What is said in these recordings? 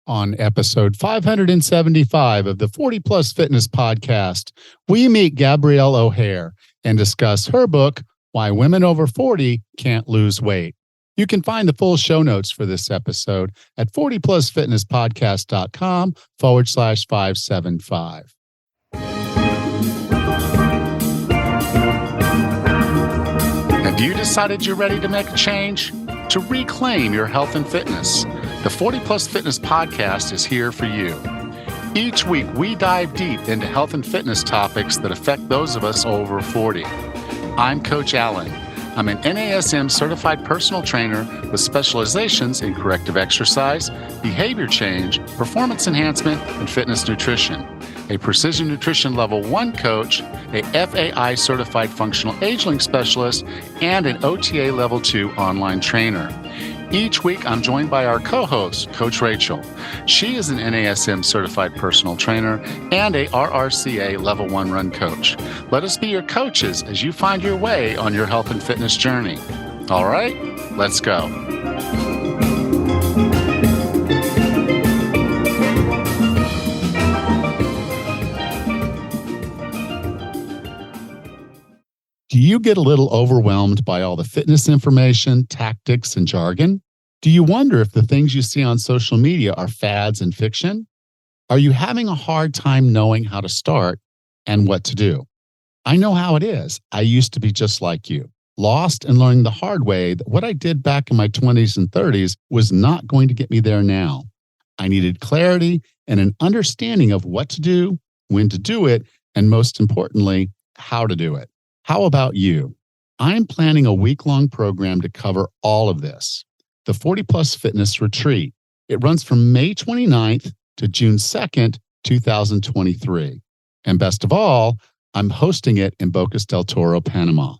On episode 575 of the 40 Plus Fitness Podcast, we meet Gabrielle O'Hare and discuss her book, Why Women Over 40 Can't Lose Weight. You can find the full show notes for this episode at 40plusfitnesspodcast.com/575. Have you decided you're ready to make a change? To reclaim your health and fitness? The 40 Plus Fitness Podcast is here for you. Each week, we dive deep into health and fitness topics that affect those of us over 40. I'm Coach Allen. I'm an NASM certified personal trainer with specializations in corrective exercise, behavior change, performance enhancement, and fitness nutrition. A Precision Nutrition Level 1 coach, a FAI certified functional age-linked specialist, and an OTA Level 2 online trainer. Each week, I'm joined by our co-host, Coach Rachel. She is an NASM certified personal trainer and a RRCA Level 1 run coach. Let us be your coaches as you find your way on your health and fitness journey. All right, let's go. Do you get a little overwhelmed by all the fitness information, tactics, and jargon? Do you wonder if the things you see on social media are fads and fiction? Are you having a hard time knowing how to start and what to do? I know how it is. I used to be just like you, lost and learning the hard way that what I did back in my 20s and 30s was not going to get me there now. I needed clarity and an understanding of what to do, when to do it, and most importantly, how to do it. How about you? I'm planning a week-long program to cover all of this. The 40 Plus Fitness Retreat. It runs from May 29th to June 2nd, 2023. And best of all, I'm hosting it in Bocas del Toro, Panama.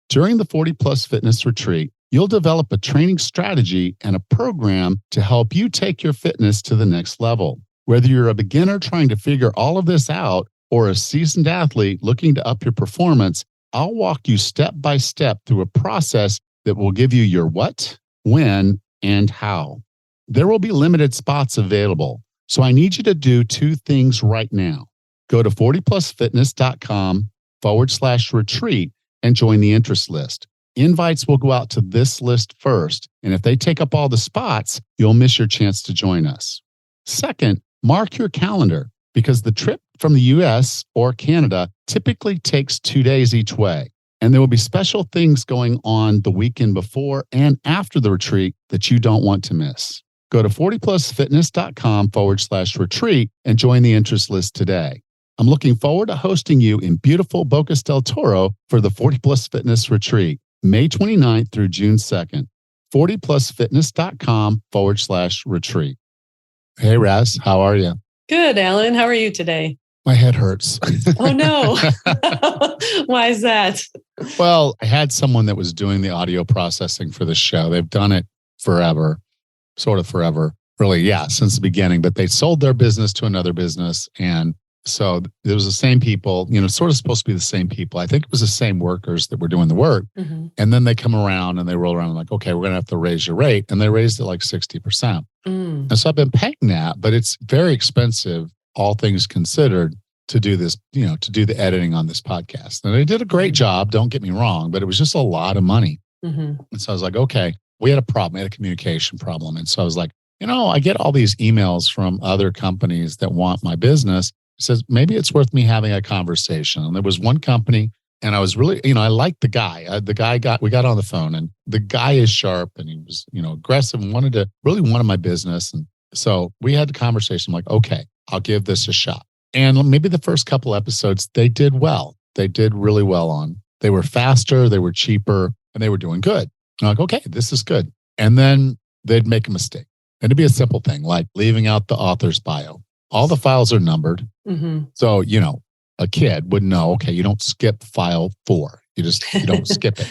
During the 40 Plus Fitness Retreat, you'll develop a training strategy and a program to help you take your fitness to the next level. Whether you're a beginner trying to figure all of this out or a seasoned athlete looking to up your performance, I'll walk you step by step through a process that will give you your what, when, and how. There will be limited spots available, so I need you to do two things right now. Go to 40plusfitness.com/retreat and join the interest list. Invites will go out to this list first, and if they take up all the spots, you'll miss your chance to join us. Second, mark your calendar, because the trip from the US or Canada typically takes 2 days each way. And there will be special things going on the weekend before and after the retreat that you don't want to miss. Go to 40plusfitness.com/retreat and join the interest list today. I'm looking forward to hosting you in beautiful Bocas del Toro for the 40 Plus Fitness Retreat, May 29th through June 2nd. 40plusfitness.com/retreat. Hey, Raz, how are you? Good, Alan. How are you today? My head hurts. Oh, no. Why is that? Well, I had someone that was doing the audio processing for the show. They've done it forever, sort of forever. Really, yeah, since the beginning. But they sold their business to another business. And so it was the same people, sort of supposed to be the same people. I think it was the same workers that were doing the work. Mm-hmm. And then they come around and they roll around like, okay, we're going to have to raise your rate. And they raised it like 60%. And so I've been paying that, but it's very expensive, all things considered, to do this, to do the editing on this podcast. And they did a great job, don't get me wrong, but it was just a lot of money. Mm-hmm. And so I was like, okay, we had a problem, we had a communication problem. And so I was like, I get all these emails from other companies that want my business. It says, maybe it's worth me having a conversation. And there was one company, and I was really, I liked the guy. We got on the phone, and the guy is sharp, and he was, aggressive and really wanted my business. And so we had the conversation. I'm like, okay, I'll give this a shot. And maybe the first couple episodes, they did well. They did really well on. They were faster, they were cheaper, and they were doing good. I'm like, okay, this is good. And then they'd make a mistake. And it'd be a simple thing, like leaving out the author's bio. All the files are numbered. Mm-hmm. So, a kid would know, okay, you don't skip file 4. You don't skip it.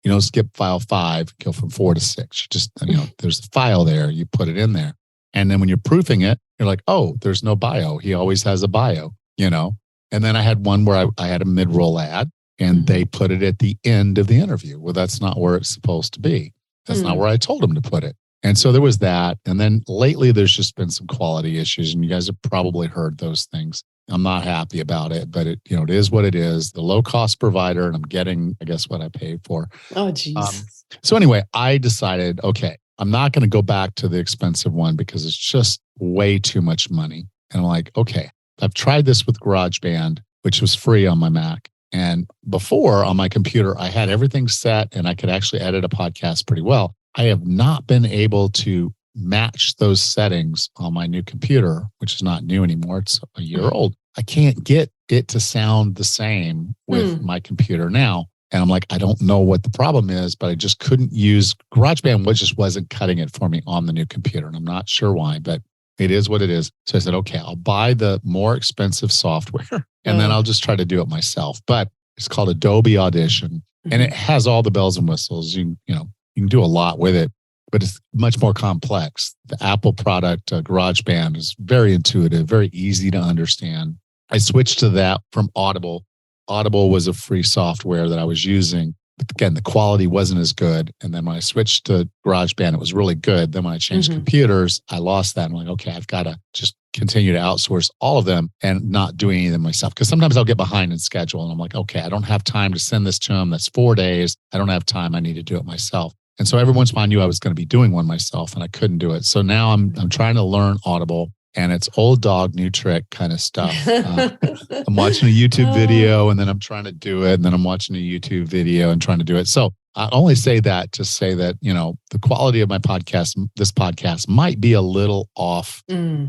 You don't skip file 5, go from 4 to 6. You just, there's a file there, you put it in there. And then when you're proofing it, you're like, oh, there's no bio. He always has a bio, And then I had one where I had a mid-roll ad, and they put it at the end of the interview. Well, that's not where it's supposed to be. That's not where I told them to put it. And so there was that. And then lately there's just been some quality issues, and you guys have probably heard those things. I'm not happy about it, but it is what it is. The low cost provider, and I'm getting, I guess, what I paid for. Oh, geez. So anyway, I decided, okay, I'm not going to go back to the expensive one because it's just way too much money. And I'm like, okay, I've tried this with GarageBand, which was free on my Mac. And before on my computer, I had everything set and I could actually edit a podcast pretty well. I have not been able to match those settings on my new computer, which is not new anymore. It's a year old. I can't get it to sound the same with my computer now. And I'm like, I don't know what the problem is, but I just couldn't use GarageBand, which just wasn't cutting it for me on the new computer. And I'm not sure why, but it is what it is. So I said, okay, I'll buy the more expensive software and then I'll just try to do it myself. But it's called Adobe Audition and it has all the bells and whistles. You can do a lot with it, but it's much more complex. The Apple product, GarageBand, is very intuitive, very easy to understand. I switched to that from Audible. Audible was a free software that I was using. But again, the quality wasn't as good. And then when I switched to GarageBand, it was really good. Then when I changed computers, I lost that. I'm like, okay, I've got to just continue to outsource all of them and not do any of them myself. Because sometimes I'll get behind in schedule and I'm like, okay, I don't have time to send this to them. That's 4 days. I don't have time. I need to do it myself. And so every once in a while I knew I was going to be doing one myself and I couldn't do it. So now I'm trying to learn Audible. And it's old dog, new trick kind of stuff. I'm watching a YouTube video and then I'm trying to do it. And then I'm watching a YouTube video and trying to do it. So I only say that to say that, the quality of my podcast, this podcast might be a little off,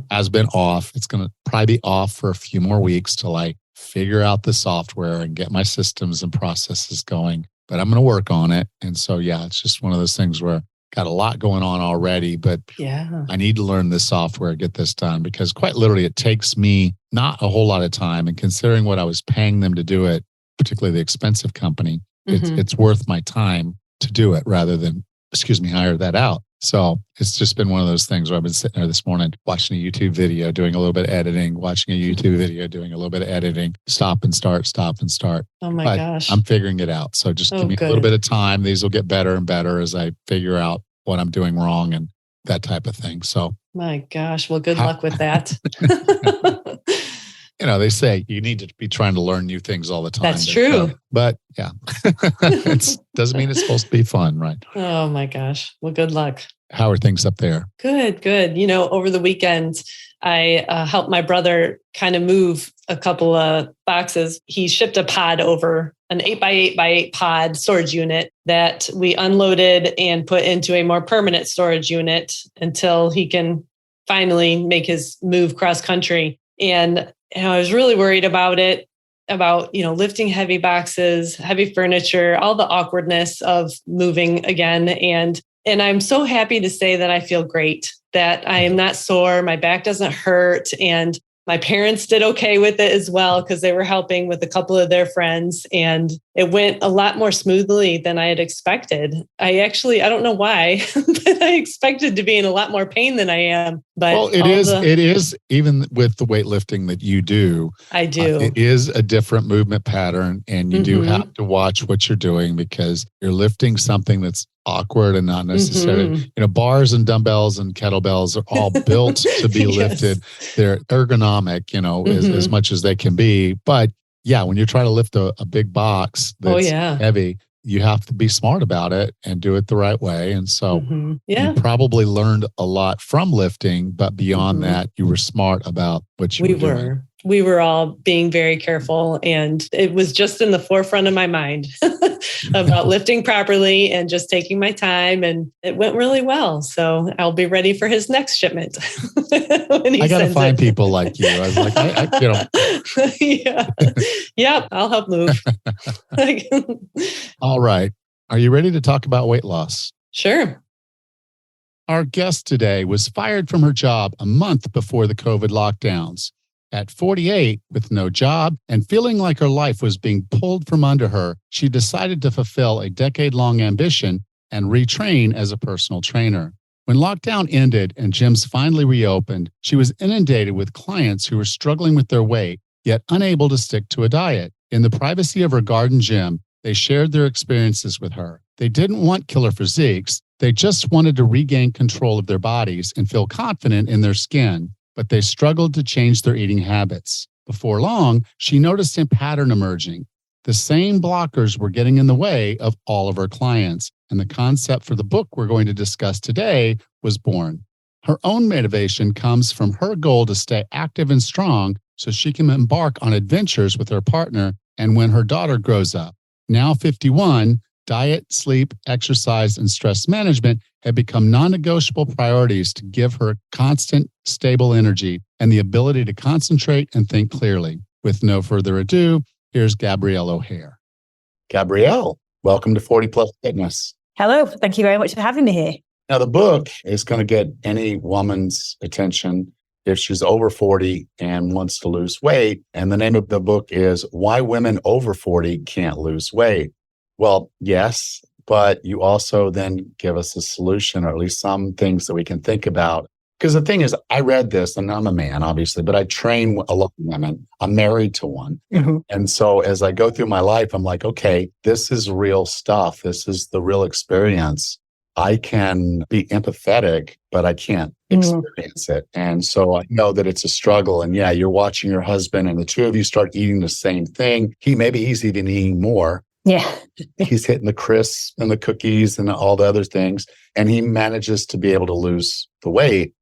has been off. It's going to probably be off for a few more weeks till I figure out the software and get my systems and processes going. But I'm going to work on it. And so, yeah, it's just one of those things where got a lot going on already, but I need to learn this software, get this done, because quite literally it takes me not a whole lot of time. And considering what I was paying them to do it, particularly the expensive company, it's worth my time to do it rather than, hire that out. So it's just been one of those things where I've been sitting there this morning, watching a YouTube video, doing a little bit of editing, watching a YouTube video, doing a little bit of editing, stop and start. Oh my gosh. I'm figuring it out. So just give me a little bit of time. These will get better and better as I figure out what I'm doing wrong and that type of thing. So my gosh. Well, good luck with that. They say you need to be trying to learn new things all the time. That's true. But yeah, it doesn't mean it's supposed to be fun, right? Oh my gosh. Well, good luck. How are things up there? Good. Over the weekend, I helped my brother kind of move a couple of boxes. He shipped a pod over, an 8x8x8 pod storage unit that we unloaded and put into a more permanent storage unit until he can finally make his move cross country. And I was really worried about it, about, lifting heavy boxes, heavy furniture, all the awkwardness of moving again. And I'm so happy to say that I feel great, that I am not sore. My back doesn't hurt. And my parents did okay with it as well, because they were helping with a couple of their friends. And it went a lot more smoothly than I had expected. I don't know why, but I expected to be in a lot more pain than I am. But it is even with the weightlifting that you do. I do. It is a different movement pattern, and you do have to watch what you're doing because you're lifting something that's awkward and not necessarily, bars and dumbbells and kettlebells are all built to be lifted. They're ergonomic, as much as they can be. But yeah, when you're trying to lift a big box that's heavy, you have to be smart about it and do it the right way. And so you probably learned a lot from lifting, but beyond that, you were smart about what you were doing. We were all being very careful, and it was just in the forefront of my mind about lifting properly and just taking my time, and it went really well. So I'll be ready for his next shipment. I got to find people like you. I was like, Yep, I'll help move. All right. Are you ready to talk about weight loss? Sure. Our guest today was fired from her job a month before the COVID lockdowns. At 48, with no job and feeling like her life was being pulled from under her, she decided to fulfill a decade-long ambition and retrain as a personal trainer. When lockdown ended and gyms finally reopened, she was inundated with clients who were struggling with their weight, yet unable to stick to a diet. In the privacy of her garden gym, they shared their experiences with her. They didn't want killer physiques. They just wanted to regain control of their bodies and feel confident in their skin, but they struggled to change their eating habits. Before long, she noticed a pattern emerging. The same blockers were getting in the way of all of her clients, and the concept for the book we're going to discuss today was born. Her own motivation comes from her goal to stay active and strong so she can embark on adventures with her partner and when her daughter grows up. Now 51, diet, sleep, exercise, and stress management have become non-negotiable priorities to give her constant, stable energy and the ability to concentrate and think clearly. With no further ado, here's Gabrielle O'Hare. Gabrielle, welcome to 40 Plus Fitness. Hello. Thank you very much for having me here. Now, the book is going to get any woman's attention if she's over 40 and wants to lose weight. And the name of the book is Why Women Over 40 Can't Lose Weight. Well, yes, but you also then give us a solution, or at least some things that we can think about. Because the thing is, I read this, and I'm a man, obviously, but I train a lot of women. I'm married to one. Mm-hmm. And so as I go through my life, I'm like, okay, this is real stuff. This is the real experience. I can be empathetic, but I can't experience it. And so I know that it's a struggle. And yeah, you're watching your husband and the two of you start eating the same thing. He's even eating more. Yeah. He's hitting the crisps and the cookies and all the other things. And he manages to be able to lose the weight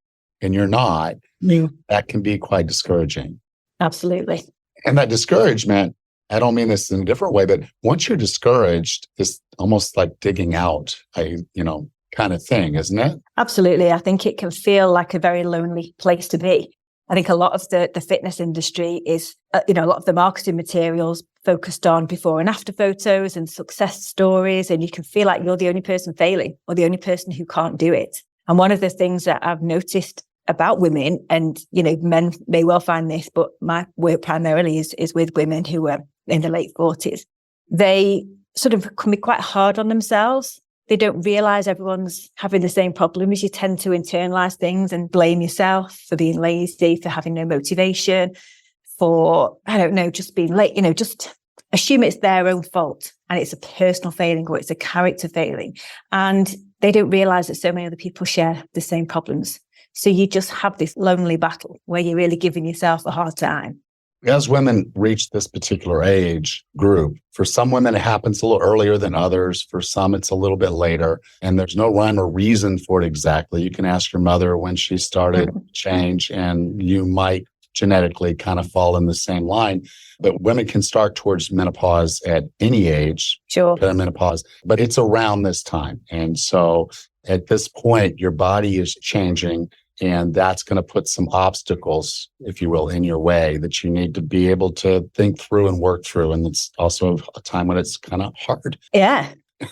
and you're not. Yeah. That can be quite discouraging. Absolutely. And that discouragement, I don't mean this in a different way, but once you're discouraged, it's almost like digging out kind of thing, isn't it? Absolutely. I think it can feel like a very lonely place to be. I think a lot of the fitness industry is, a lot of the marketing materials focused on before and after photos and success stories. And you can feel like you're the only person failing or the only person who can't do it. And one of the things that I've noticed about women, and, men may well find this, but my work primarily is with women who are in the late 40s. They sort of can be quite hard on themselves. They don't realize everyone's having the same problems. You tend to internalize things and blame yourself for being lazy, for having no motivation, for, just being late, just assume it's their own fault and it's a personal failing or it's a character failing. And they don't realize that so many other people share the same problems. So you just have this lonely battle where you're really giving yourself a hard time. As women reach this particular age group, for some women, it happens a little earlier than others. For some, it's a little bit later. And there's no rhyme or reason for it exactly. You can ask your mother when she started to change, and you might genetically kind of fall in the same line. But women can start towards menopause at any age, Sure, perimenopause, but it's around this time. And so at this point, your body is changing. And that's going to put some obstacles, if you will, in your way that you need to be able to think through and work through. And it's also a time when it's kind of hard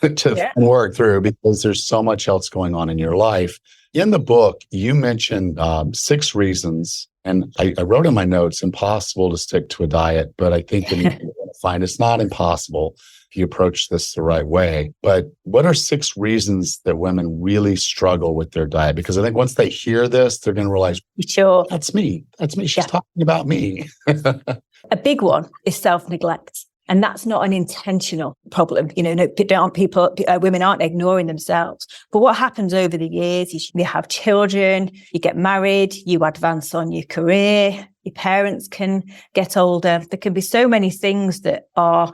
to work through because there's so much else going on in your life. In the book, you mentioned 6 reasons, and I wrote in my notes, impossible to stick to a diet, but I think that you're going to find it's not impossible if you approach this the right way. But what are 6 reasons that women really struggle with their diet? Because I think once they hear this, they're going to realize, sure, that's me. She's talking about me. A big one is self-neglect. And that's not an intentional problem. Women aren't ignoring themselves. But what happens over the years is you have children, you get married, you advance on your career, your parents can get older. There can be so many things that are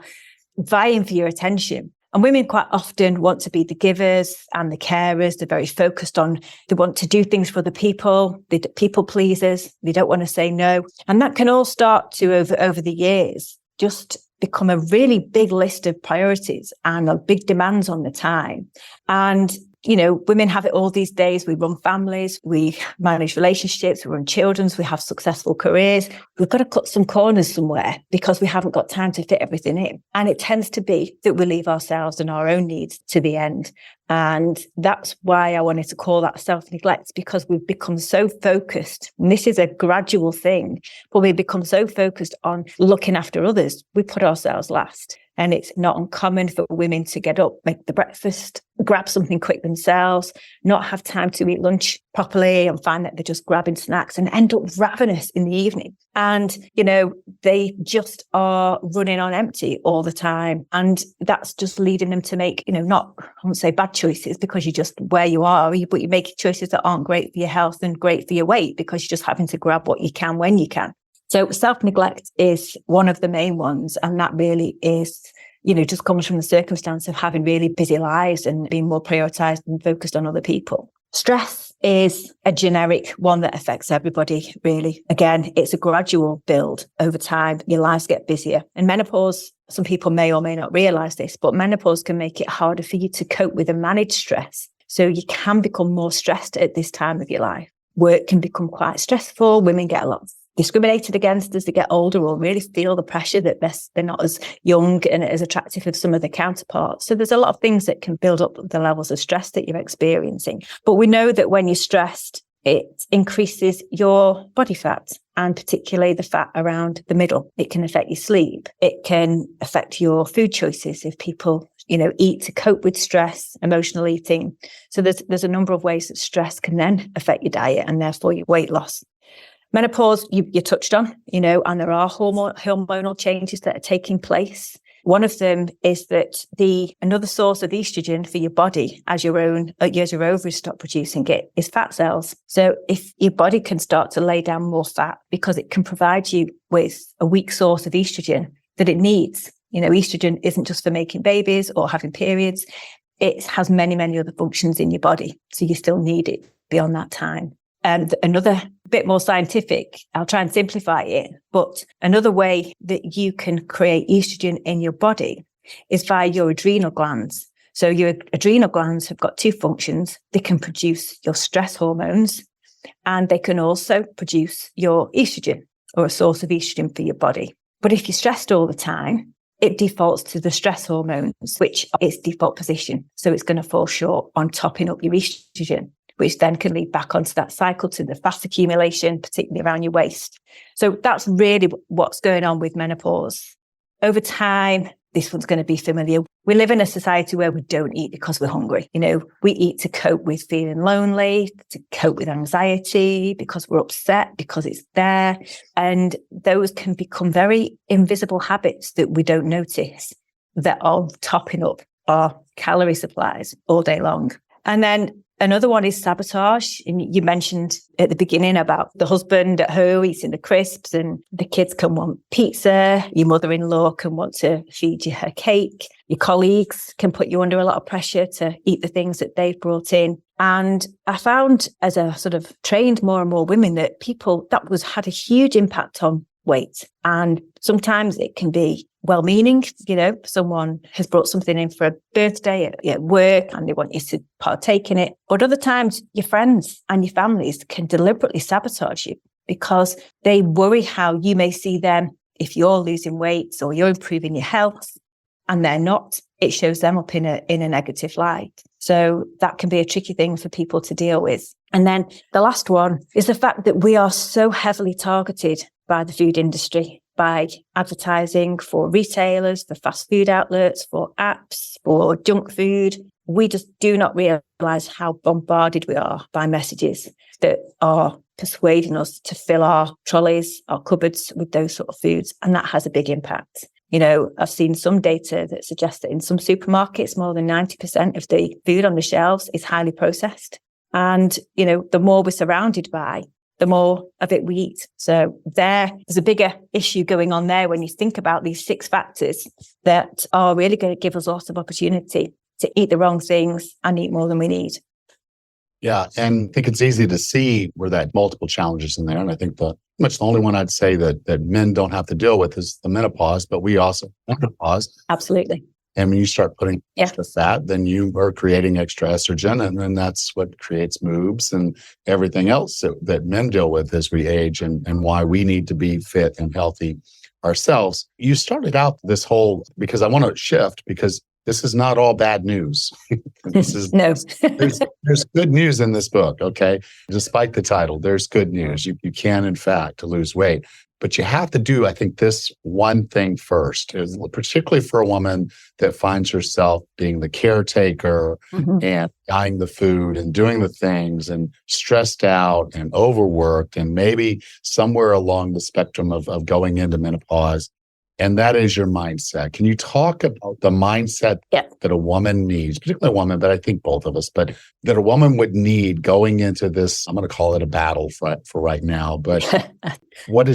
vying for your attention. And women quite often want to be the givers and the carers. They're very focused on, they want to do things for the people, they're people pleasers. They don't want to say no. And that can all start to, over the years, just become a really big list of priorities and big demands on the time. And, women have it all these days. We run families, we manage relationships, we run children's, we have successful careers. We've got to cut some corners somewhere because we haven't got time to fit everything in. And it tends to be that we leave ourselves and our own needs to the end. And that's why I wanted to call that self-neglect, because we've become so focused, and this is a gradual thing, but we've become so focused on looking after others, we put ourselves last. And it's not uncommon for women to get up, make the breakfast, grab something quick themselves, not have time to eat lunch properly, and find that they're just grabbing snacks and end up ravenous in the evening. And, they just are running on empty all the time. And that's just leading them to make, not, I won't say bad choices, because you're just where you are, but you're making choices that aren't great for your health and great for your weight, because you're just having to grab what you can when you can. So self-neglect is one of the main ones. And that really is, just comes from the circumstance of having really busy lives and being more prioritized and focused on other people. Stress is a generic one that affects everybody, really. Again, it's a gradual build over time. Your lives get busier. And menopause, some people may or may not realize this, but menopause can make it harder for you to cope with and manage stress. So you can become more stressed at this time of your life. Work can become quite stressful. Women get a lot discriminated against as they get older, or really feel the pressure that they're not as young and as attractive as some of their counterparts. So there's a lot of things that can build up the levels of stress that you're experiencing. But we know that when you're stressed, it increases your body fat, and particularly the fat around the middle. It can affect your sleep. It can affect your food choices if people, eat to cope with stress, emotional eating. So there's a number of ways that stress can then affect your diet and therefore your weight loss. Menopause, you touched on, and there are hormonal changes that are taking place. One of them is that another source of estrogen for your body, as your ovaries stop producing it, is fat cells. So if your body can start to lay down more fat, because it can provide you with a weak source of estrogen that it needs. Estrogen isn't just for making babies or having periods. It has many, many other functions in your body. So you still need it beyond that time. And another bit more scientific, I'll try and simplify it, but another way that you can create estrogen in your body is via your adrenal glands. So your adrenal glands have got two functions. They can produce your stress hormones, and they can also produce your estrogen, or a source of estrogen for your body. But if you're stressed all the time, it defaults to the stress hormones, which is its default position. So it's going to fall short on topping up your estrogen, which then can lead back onto that cycle to the fat accumulation, particularly around your waist. So that's really what's going on with menopause. Over time, this one's going to be familiar. We live in a society where we don't eat because we're hungry. We eat to cope with feeling lonely, to cope with anxiety, because we're upset, because it's there. And those can become very invisible habits that we don't notice, that are topping up our calorie supplies all day long. And then another one is sabotage. And you mentioned at the beginning about the husband at home eating the crisps, and the kids can want pizza. Your mother-in-law can want to feed you her cake. Your colleagues can put you under a lot of pressure to eat the things that they've brought in. And I found, as I sort of trained more and more women, that had a huge impact on weight. And sometimes it can be well-meaning, someone has brought something in for a birthday at work and they want you to partake in it. But other times your friends and your families can deliberately sabotage you, because they worry how you may see them if you're losing weight or you're improving your health, and they're not. It shows them up in a negative light. So that can be a tricky thing for people to deal with. And then the last one is the fact that we are so heavily targeted by the food industry, by advertising for retailers, for fast food outlets, for apps, for junk food. We just do not realize how bombarded we are by messages that are persuading us to fill our trolleys, our cupboards with those sort of foods. And that has a big impact. I've seen some data that suggests that in some supermarkets, more than 90% of the food on the shelves is highly processed. And, the more we're surrounded by, the more of it we eat. So there's a bigger issue going on there when you think about these 6 factors that are really going to give us lots of opportunity to eat the wrong things and eat more than we need. Yeah. And I think it's easy to see where that multiple challenges in there. And I think the only one I'd say that men don't have to deal with is the menopause, but we also menopause. Absolutely. And when you start putting extra fat, then you are creating extra estrogen, and then that's what creates moobs and everything else that men deal with as we age, and why we need to be fit and healthy ourselves. You started out this whole, because I want to shift, because this is not all bad news. No. there's good news in this book, okay? Despite the title, there's good news. You can, in fact, lose weight. But you have to do, I think, this one thing first, is particularly for a woman that finds herself being the caretaker and buying the food and doing the things and stressed out and overworked and maybe somewhere along the spectrum of going into menopause. And that is your mindset. Can you talk about the mindset that a woman needs, particularly a woman, but I think both of us, but that a woman would need going into this, I'm going to call it a battle for right now, but what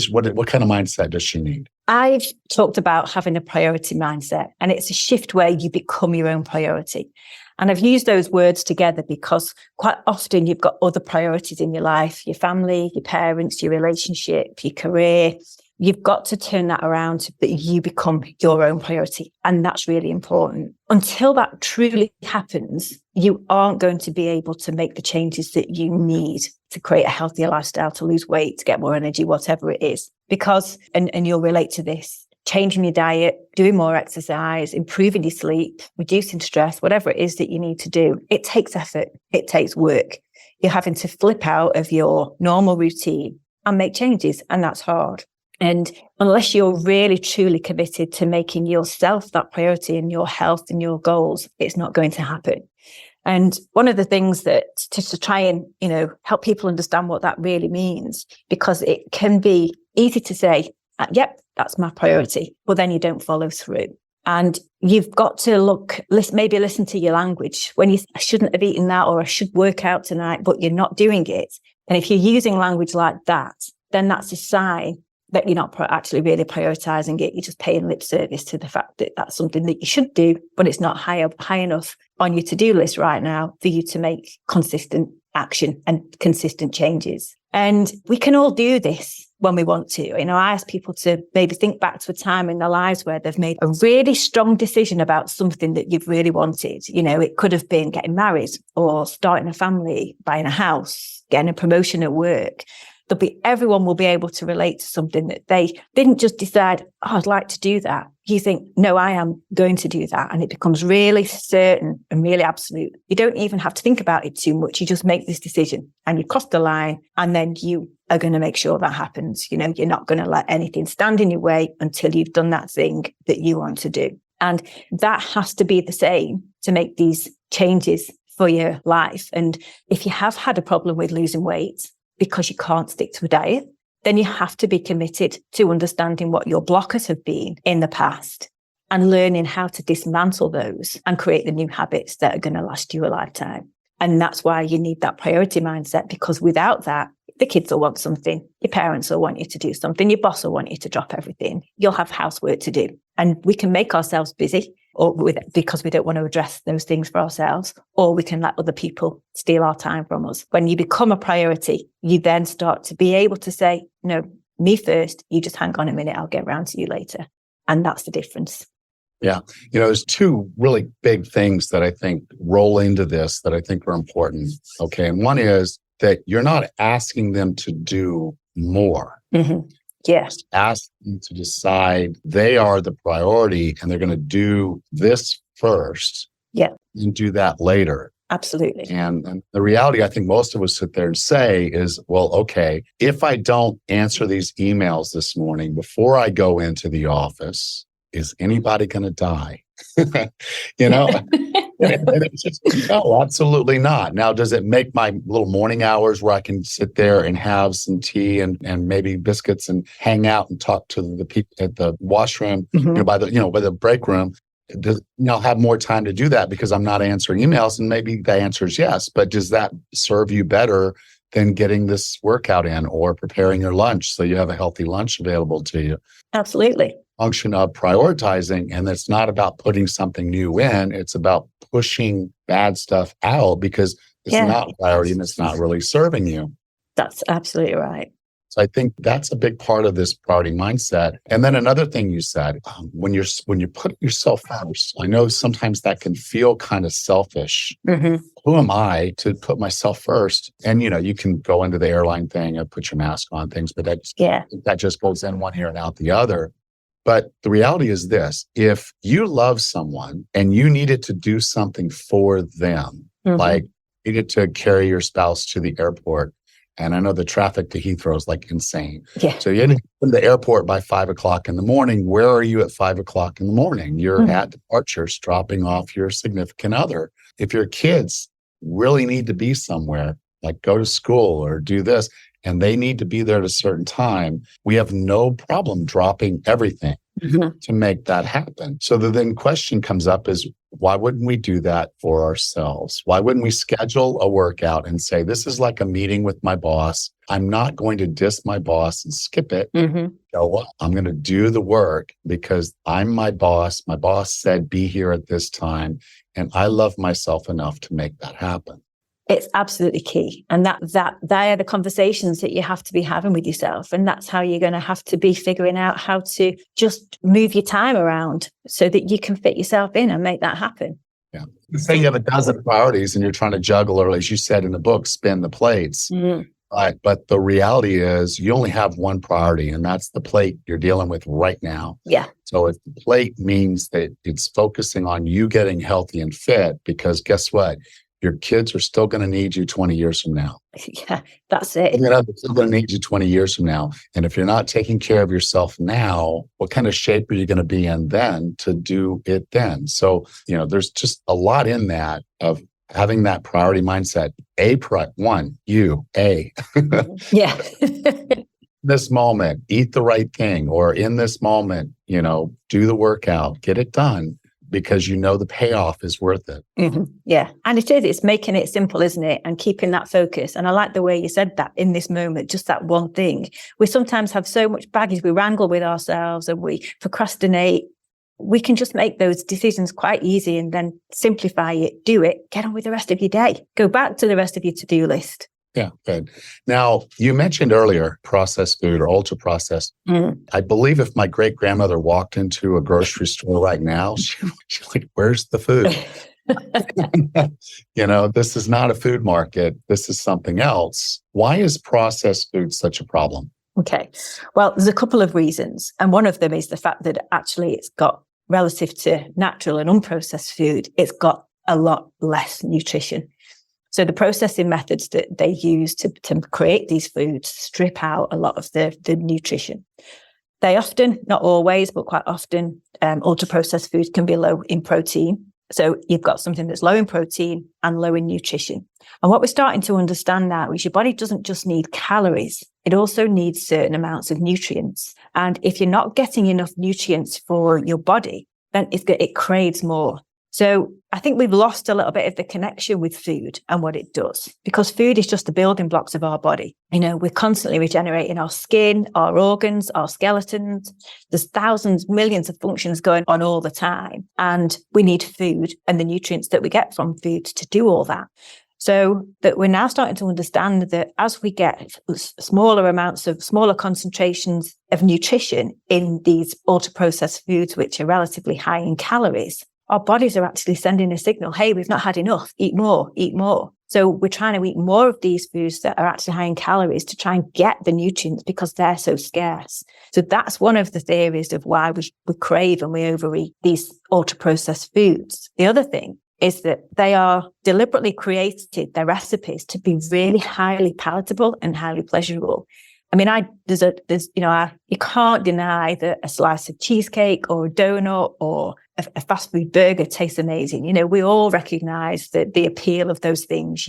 kind of mindset does she need? I've talked about having a priority mindset, and it's a shift where you become your own priority. And I've used those words together because quite often you've got other priorities in your life, your family, your parents, your relationship, your career. You've got to turn that around so that you become your own priority. And that's really important. Until that truly happens, you aren't going to be able to make the changes that you need to create a healthier lifestyle, to lose weight, to get more energy, whatever it is. Because, and you'll relate to this, changing your diet, doing more exercise, improving your sleep, reducing stress, whatever it is that you need to do, it takes effort. It takes work. You're having to flip out of your normal routine and make changes. And that's hard. And unless you're really, truly committed to making yourself that priority and your health and your goals, it's not going to happen. And one of the things that to try and, help people understand what that really means, because it can be easy to say, yep, that's my priority, but then you don't follow through. And you've got to maybe listen to your language. When I shouldn't have eaten that, or I should work out tonight, but you're not doing it. And if you're using language like that, then that's a sign that you're not actually really prioritizing it. You're just paying lip service to the fact that that's something that you should do, but it's not high enough on your to-do list right now for you to make consistent action and consistent changes. And we can all do this when we want to. I ask people to maybe think back to a time in their lives where they've made a really strong decision about something that you've really wanted. It could have been getting married or starting a family, buying a house, getting a promotion at work. Everyone will be able to relate to something that they didn't just decide, I'd like to do that. You think, no, I am going to do that. And it becomes really certain and really absolute. You don't even have to think about it too much. You just make this decision and you cross the line, and then you are going to make sure that happens. You're not going to let anything stand in your way until you've done that thing that you want to do. And that has to be the same to make these changes for your life. And if you have had a problem with losing weight, because you can't stick to a diet, then you have to be committed to understanding what your blockers have been in the past and learning how to dismantle those and create the new habits that are going to last you a lifetime. And that's why you need that priority mindset, because without that, the kids will want something. Your parents will want you to do something. Your boss will want you to drop everything. You'll have housework to do. And we can make ourselves busy because we don't want to address those things for ourselves, or we can let other people steal our time from us. When you become a priority, you then start to be able to say, no, me first, you just hang on a minute, I'll get around to you later. And that's the difference. Yeah. There's two really big things that I think roll into this that I think are important. Okay. And one is that you're not asking them to do more. Mm-hmm. Yes. Ask them to decide they are the priority and they're going to do this first. Yeah. And do that later. Absolutely. And the reality I think most of us sit there and say is, well, okay, if I don't answer these emails this morning before I go into the office, is anybody going to die? And it's just, no, absolutely not. Now, does it make my little morning hours where I can sit there and have some tea and maybe biscuits and hang out and talk to the people at the washroom, by the break room? Have more time to do that because I'm not answering emails? And maybe the answer is yes, but does that serve you better than getting this workout in or preparing your lunch so you have a healthy lunch available to you? Absolutely. Function of prioritizing, and it's not about putting something new in, it's about pushing bad stuff out because it's not priority and it's not really serving you. That's absolutely right. So I think that's a big part of this priority mindset. And then another thing you said, when you put yourself first, I know sometimes that can feel kind of selfish. Mm-hmm. Who am I to put myself first? And, you can go into the airline thing and put your mask on things, but that just goes in one ear and out the other. But the reality is this: if you love someone and you needed to do something for them, like needed to carry your spouse to the airport, And I know the traffic to Heathrow is like insane. Yeah. So you're in the airport by 5 o'clock in the morning. Where are you at 5 o'clock in the morning? You're at departures, dropping off your significant other. If your kids really need to be somewhere, like go to school or do this, and they need to be there at a certain time, we have no problem dropping everything to make that happen. So the then question comes up is, why wouldn't we do that for ourselves? Why wouldn't we schedule a workout and say, this is like a meeting with my boss. I'm not going to diss my boss and skip it. Go, I'm going to do the work because I'm my boss. My boss said, be here at this time. And I love myself enough to make that happen. It's absolutely key. And that they are the conversations that you have to be having with yourself. And that's how you're going to have to be figuring out how to just move your time around so that you can fit yourself in and make that happen. Yeah. Say you have a dozen priorities and you're trying to juggle, or as you said in the book, spin the plates. But the reality is you only have one priority, and that's the plate you're dealing with right now. Yeah. So if the plate means that it's focusing on you getting healthy and fit, because guess what? Your kids are still going to need you 20 years from now. Yeah, that's it. They're still going to need you 20 years from now. And if you're not taking care of yourself now, what kind of shape are you going to be in then to do it then? So, there's just a lot in that of having that priority mindset. Yeah. This moment, eat the right thing, or in this moment, do the workout, get it done, because the payoff is worth it. Yeah. And it's making it simple, isn't it? And keeping that focus. And I like the way you said that, in this moment, just that one thing. We sometimes have so much baggage, we wrangle with ourselves and we procrastinate. We can just make those decisions quite easy and then simplify it, do it, get on with the rest of your day, go back to the rest of your to-do list. Yeah, good. Now, you mentioned earlier processed food or ultra processed. I believe if my great grandmother walked into a grocery store right now, she's like, where's the food? This is not a food market. This is something else. Why is processed food such a problem? Okay. Well, there's a couple of reasons. And one of them is the fact that actually it's got, relative to natural and unprocessed food, it's got a lot less nutrition. So the processing methods that they use to create these foods strip out a lot of the nutrition. They often, not always, but quite often, ultra-processed foods can be low in protein. So you've got something that's low in protein and low in nutrition. And what we're starting to understand now is your body doesn't just need calories. It also needs certain amounts of nutrients. And if you're not getting enough nutrients for your body, then it craves more. So I think we've lost a little bit of the connection with food and what it does, because food is just the building blocks of our body. We're constantly regenerating our skin, our organs, our skeletons. There's thousands, millions of functions going on all the time. And we need food and the nutrients that we get from food to do all that. So that we're now starting to understand that as we get smaller concentrations of nutrition in these ultra-processed foods, which are relatively high in calories, our bodies are actually sending a signal, hey, we've not had enough, eat more, eat more. So we're trying to eat more of these foods that are actually high in calories to try and get the nutrients because they're so scarce. So that's one of the theories of why we crave and we overeat these ultra-processed foods. The other thing is that they are deliberately created, their recipes, to be really highly palatable and highly pleasurable. I mean, you can't deny that a slice of cheesecake or a donut or a fast food burger tastes amazing. We all recognize that the appeal of those things.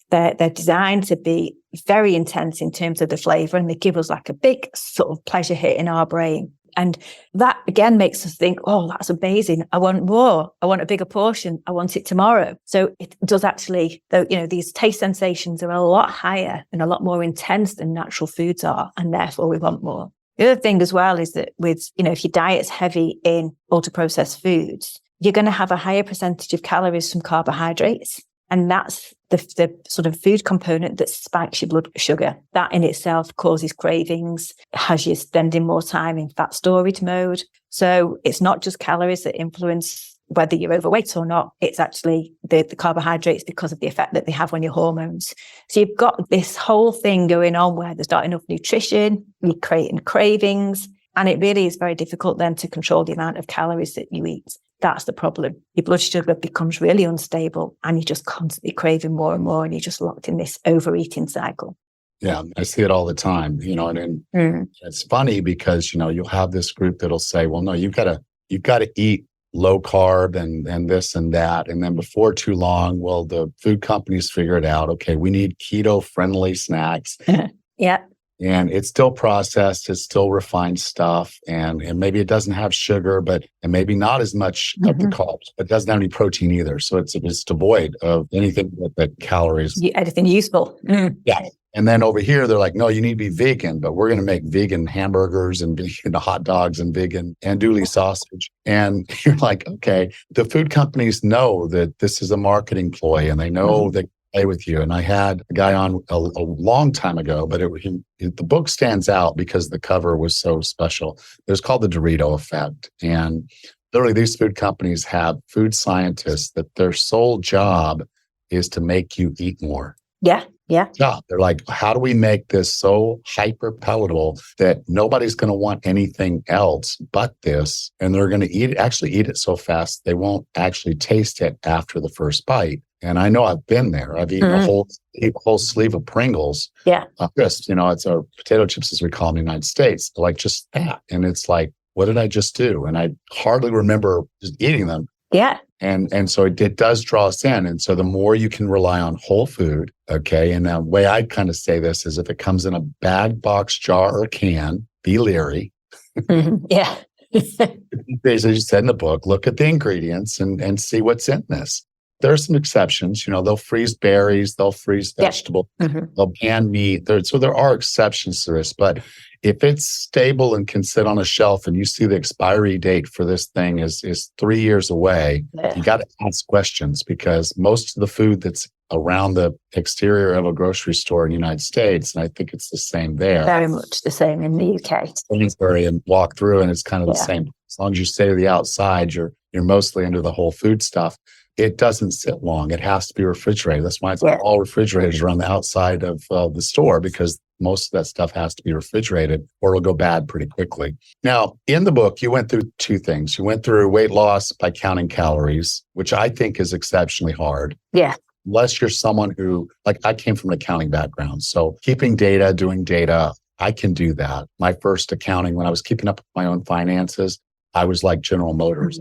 They're designed to be very intense in terms of the flavor, and they give us like a big sort of pleasure hit in our brain. And that again makes us think, oh, that's amazing. I want more. I want a bigger portion. I want it tomorrow. So it does actually, though, these taste sensations are a lot higher and a lot more intense than natural foods are. And therefore we want more. The other thing as well is that if your diet's heavy in ultra-processed foods, you're going to have a higher percentage of calories from carbohydrates. And that's the sort of food component that spikes your blood sugar. That in itself causes cravings, has you spending more time in fat storage mode. So it's not just calories that influence whether you're overweight or not. It's actually the carbohydrates because of the effect that they have on your hormones. So you've got this whole thing going on where there's not enough nutrition, you're creating cravings, and it really is very difficult then to control the amount of calories that you eat. That's the problem. Your blood sugar becomes really unstable and you're just constantly craving more and more, and you're just locked in this overeating cycle. Yeah, I see it all the time, and it's funny because, you'll have this group that'll say, well, no, you've got to eat low carb and this and that. And then before too long, well, the food companies figure it out. Okay, we need keto friendly snacks. Yeah. And it's still processed, it's still refined stuff. And maybe it doesn't have sugar, and maybe not as much of the carbs, but it doesn't have any protein either. So it's devoid of anything that calories. Anything useful. Yeah. And then over here, they're like, no, you need to be vegan, but we're going to make vegan hamburgers and vegan hot dogs and vegan andouille sausage. And you're like, okay, the food companies know that this is a marketing ploy and they know they play with you. And I had a guy on a long time ago, but the book stands out because the cover was so special. It was called The Dorito Effect. And literally these food companies have food scientists that their sole job is to make you eat more. Yeah. Yeah. They're like, how do we make this so hyper palatable that nobody's going to want anything else but this? And they're going to actually eat it so fast, they won't actually taste it after the first bite. And I know I've been there. I've eaten a whole sleeve of Pringles. Yeah. It's a potato chips, as we call them in the United States, like just that. And it's like, what did I just do? And I hardly remember just eating them. Yeah. And so it does draw us in. And so the more you can rely on whole food, okay, and the way I kind of say this is if it comes in a bag, box, jar, or can, be leery. Yeah. As you said in the book, look at the ingredients and see what's in this. There are some exceptions. They'll freeze berries, they'll freeze vegetables, they'll can meat. So there are exceptions to this. But if it's stable and can sit on a shelf and you see the expiry date for this thing is 3 years away, you got to ask questions because most of the food that's around the exterior of a grocery store in the United States, and I think it's the same there. Very much the same in the UK. Sainsbury and walk through and it's kind of the same. As long as you stay to the outside, you're mostly into the whole food stuff. It doesn't sit long. It has to be refrigerated. That's why it's all refrigerators around the outside of the store because most of that stuff has to be refrigerated or it'll go bad pretty quickly. Now, in the book, you went through two things. You went through weight loss by counting calories, which I think is exceptionally hard. Yeah. Unless you're someone who, like I came from an accounting background. So keeping data, doing data, I can do that. My first accounting, when I was keeping up with my own finances, I was like General Motors.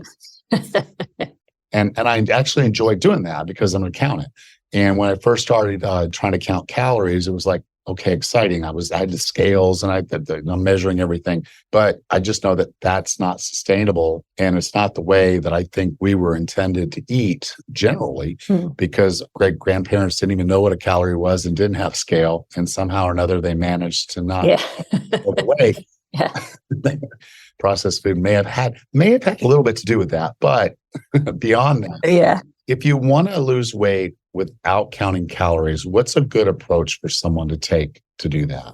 And I actually enjoyed doing that because I'm an accountant. And when I first started trying to count calories, it was like, okay, exciting. I had the scales and I'm measuring everything, but I just know that that's not sustainable. And it's not the way that I think we were intended to eat generally because great grandparents didn't even know what a calorie was and didn't have scale. And somehow or another, they managed to not go away. Yeah. Processed food may have had a little bit to do with that, but beyond that, if you want to lose weight without counting calories, what's a good approach for someone to take to do that?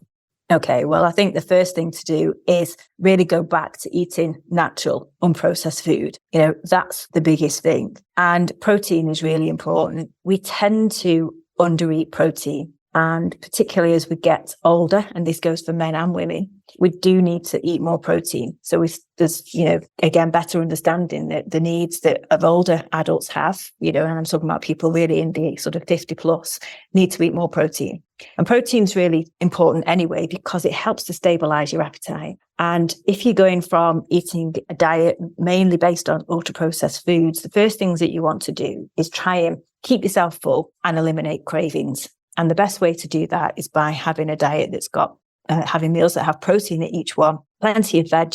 Okay, well, I think the first thing to do is really go back to eating natural, unprocessed food. That's the biggest thing. And protein is really important. We tend to undereat protein. And particularly as we get older, and this goes for men and women, we do need to eat more protein. So there's, again, better understanding that the needs that of older adults have, and I'm talking about people really in the sort of 50 plus, need to eat more protein. And protein's really important anyway, because it helps to stabilize your appetite. And if you're going from eating a diet mainly based on ultra-processed foods, the first things that you want to do is try and keep yourself full and eliminate cravings. And the best way to do that is by having a diet that's got, having meals that have protein in each one, plenty of veg,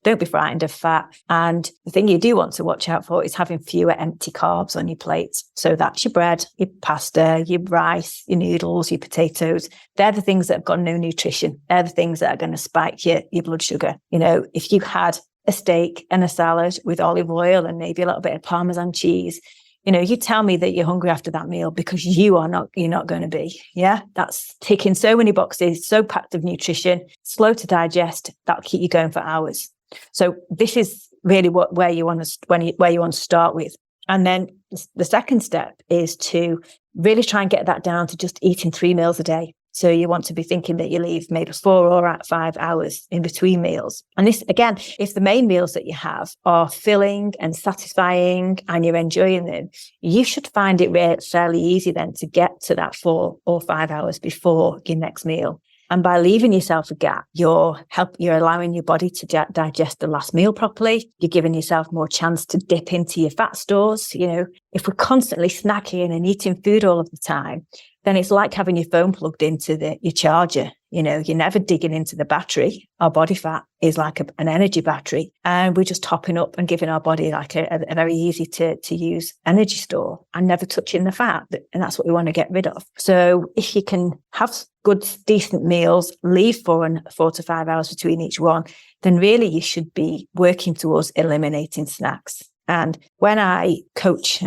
don't be frightened of fat. And the thing you do want to watch out for is having fewer empty carbs on your plate. So that's your bread, your pasta, your rice, your noodles, your potatoes. They're the things that have got no nutrition. They're the things that are going to spike your blood sugar. If you had a steak and a salad with olive oil and maybe a little bit of Parmesan cheese, you tell me that you're hungry after that meal because you're not going to be. Yeah. That's ticking so many boxes, so packed of nutrition, slow to digest. That'll keep you going for hours. So this is really where you want to start with. And then the second step is to really try and get that down to just eating 3 meals a day. So you want to be thinking that you leave maybe 4 or 5 hours in between meals. And this, again, if the main meals that you have are filling and satisfying and you're enjoying them, you should find it fairly easy then to get to that 4 or 5 hours before your next meal. And by leaving yourself a gap, you're allowing your body to digest the last meal properly. You're giving yourself more chance to dip into your fat stores. You know, if we're constantly snacking and eating food all of the time, then it's like having your phone plugged into your charger. You know, you're never digging into the battery. Our body fat is like an energy battery, and we're just topping up and giving our body like a very easy to use energy store and never touching the fat. And that's what we want to get rid of. So if you can have good, decent meals, leave 4 to 5 hours between each one, then really you should be working towards eliminating snacks. And when I coach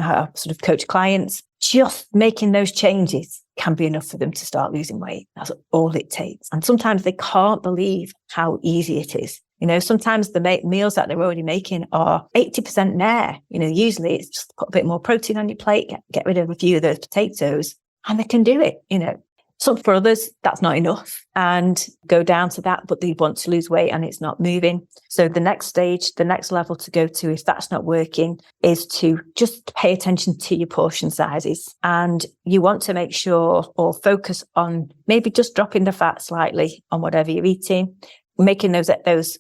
clients, just making those changes can be enough for them to start losing weight. That's all it takes. And sometimes they can't believe how easy it is. You know, sometimes the meals that they're already making are 80% there. You know, usually it's just put a bit more protein on your plate, get rid of a few of those potatoes, and they can do it, you know. So for others, that's not enough and go down to that, but they want to lose weight and it's not moving. So the next stage, the next level to go to, if that's not working, is to just pay attention to your portion sizes. And you want to make sure or focus on maybe just dropping the fat slightly on whatever you're eating, making the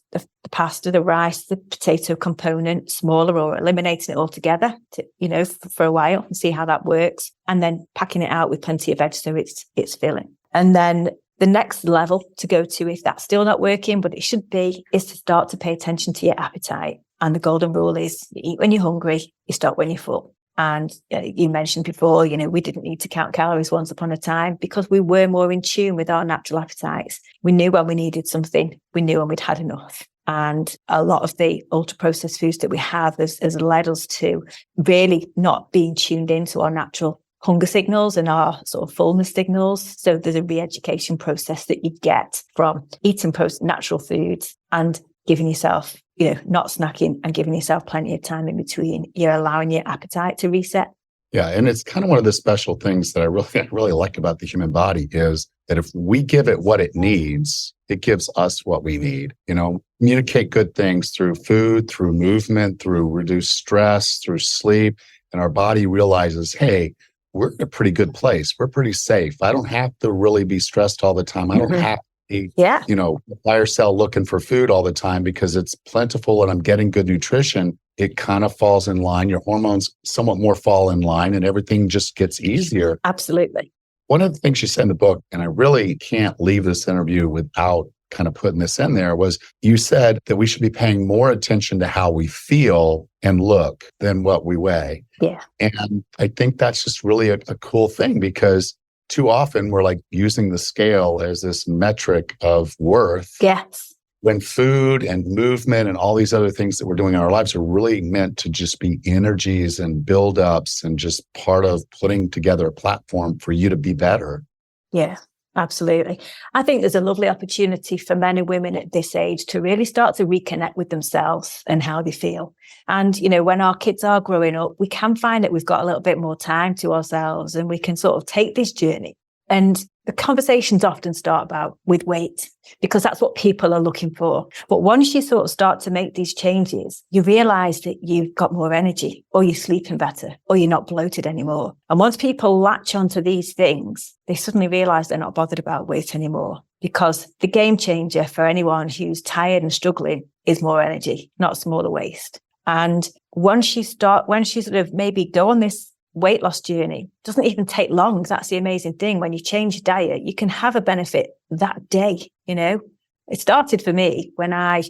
pasta, the rice, the potato component smaller, or eliminating it altogether to, you know, for a while and see how that works. And then packing it out with plenty of veg so it's filling. And then the next level to go to, if that's still not working, but it should be, is to start to pay attention to your appetite. And the golden rule is you eat when you're hungry, you stop when you're full. And you mentioned before, you know, we didn't need to count calories once upon a time because we were more in tune with our natural appetites. We knew when we needed something. We knew when we'd had enough. And a lot of the ultra processed foods that we have has led us to really not being tuned into our natural hunger signals and our sort of fullness signals. So there's a re-education process that you get from eating natural foods and giving yourself, you know, not snacking and giving yourself plenty of time in between. You're allowing your appetite to reset. Yeah. And it's kind of one of the special things that I really like about the human body is that if we give it what it needs, it gives us what we need. You know, communicate good things through food, through movement, through reduced stress, through sleep. And our body realizes, hey, we're in a pretty good place. We're pretty safe. I don't have to really be stressed all the time. I don't have you know, fire cell looking for food all the time because it's plentiful and I'm getting good nutrition. It kind of falls in line. Your hormones somewhat more fall in line and everything just gets easier. Absolutely. One of the things you said in the book, and I really can't leave this interview without kind of putting this in there, was you said that we should be paying more attention to how we feel and look than what we weigh. Yeah. And I think that's just really a cool thing because too often we're like using the scale as this metric of worth. Yes. When food and movement and all these other things that we're doing in our lives are really meant to just be energies and build-ups and just part of putting together a platform for you to be better. Yeah, absolutely. I think there's a lovely opportunity for men and women at this age to really start to reconnect with themselves and how they feel. And, you know, when our kids are growing up, we can find that we've got a little bit more time to ourselves and we can sort of take this journey. And the conversations often start with weight because that's what people are looking for. But once you sort of start to make these changes, you realize that you've got more energy or you're sleeping better or you're not bloated anymore. And once people latch onto these things, they suddenly realize they're not bothered about weight anymore because the game changer for anyone who's tired and struggling is more energy, not smaller waist. And once you sort of maybe go on this weight loss journey, doesn't even take long. That's the amazing thing. When you change your diet, you can have a benefit that day. You know, it started for me when I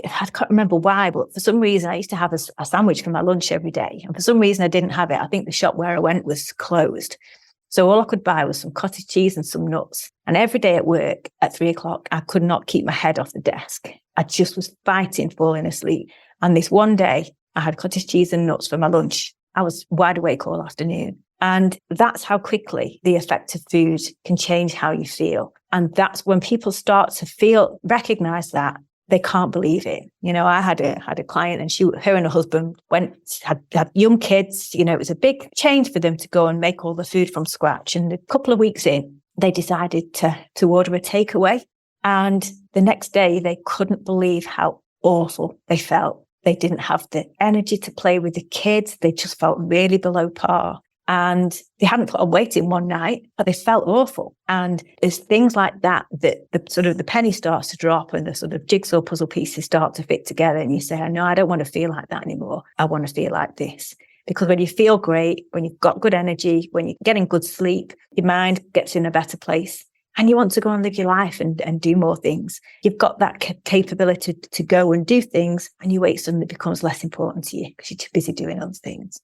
can't remember why, but for some reason I used to have a sandwich for my lunch every day. And for some reason I didn't have it. I think the shop where I went was closed. So all I could buy was some cottage cheese and some nuts. And every day at work at 3:00, I could not keep my head off the desk. I just was fighting falling asleep. And this one day I had cottage cheese and nuts for my lunch. I was wide awake all afternoon. And that's how quickly the effect of food can change how you feel. And that's when people start to recognize that, they can't believe it. You know, I had a client and her and her husband had young kids. You know, it was a big change for them to go and make all the food from scratch. And a couple of weeks in, they decided to order a takeaway. And the next day, they couldn't believe how awful they felt. They didn't have the energy to play with the kids. They just felt really below par. And they hadn't put on weight in one night, but they felt awful. And it's things like that the sort of the penny starts to drop and the sort of jigsaw puzzle pieces start to fit together. And you say, no, I don't want to feel like that anymore. I want to feel like this. Because when you feel great, when you've got good energy, when you're getting good sleep, your mind gets in a better place. And you want to go and live your life and do more things. You've got that capability to go and do things, and your weight suddenly becomes less important to you because you're too busy doing other things.